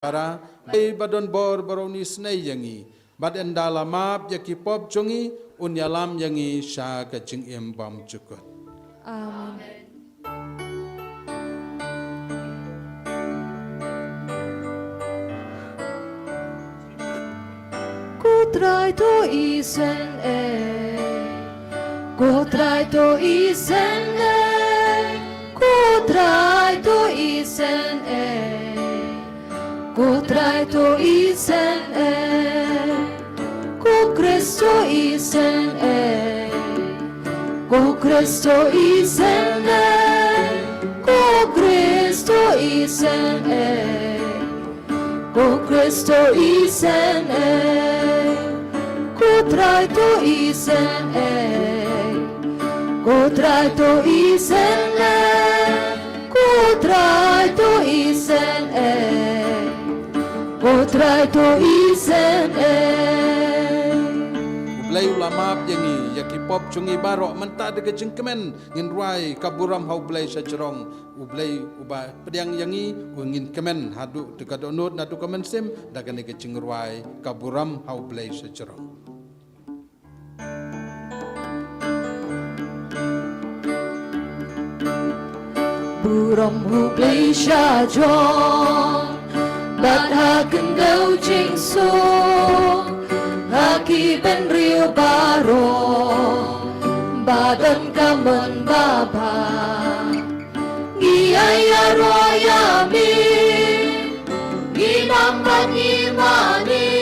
Para badon bor baroni snai yangi baden dalamap yaki pop jongi unyalam yangi sha kacing bam cukut. Amen. Ku trai to isen ku trai to isen ku trai to isen ku trai to isen ku Kristo isen ku Kristo isen ku Kristo isen ku Kristo isen ku trai to isen ku trai to isen ku trai to isen ku trai to isen Ublay ulamap yangi yaki pop jongi barok menta de kacing kemen ngin ruai kaburam hau blay sajerong ublay uba pediang yangi ngin kemen hadu dekadonut nadu kemen sim dagane kacing ruai kaburam hau blay sajerong. Buram hublay sajong bat hagen gau jing so haki ben rio baro badan kamen baba giaya royami ginamban imani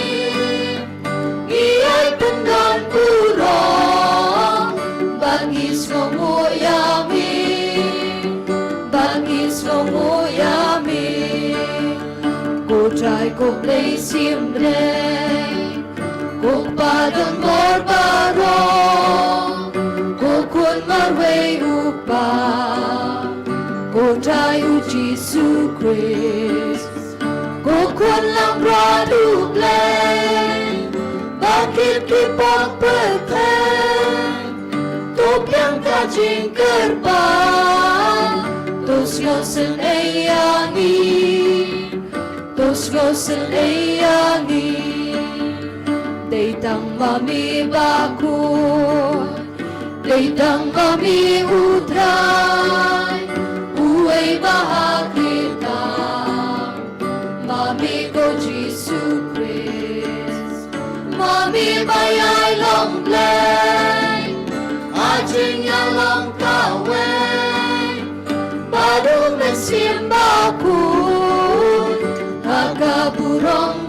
giai pendan burong bangis ngomoyami bangis ngomoyami ku trai ku play simre ku padang borbaro ku kun marway upa ku trai u Jesus Christ ku kun lang radu play bakit kipang peteng tuk yang kajing kerbang tus yosen eyangi tus yosen eyangi Deitang mami baku, deitang mami utrai, uwe bahagita, mami ko Jesus Christ, mami bayay long play, ajing ya long kawe, baru mesimbaku, hakaburong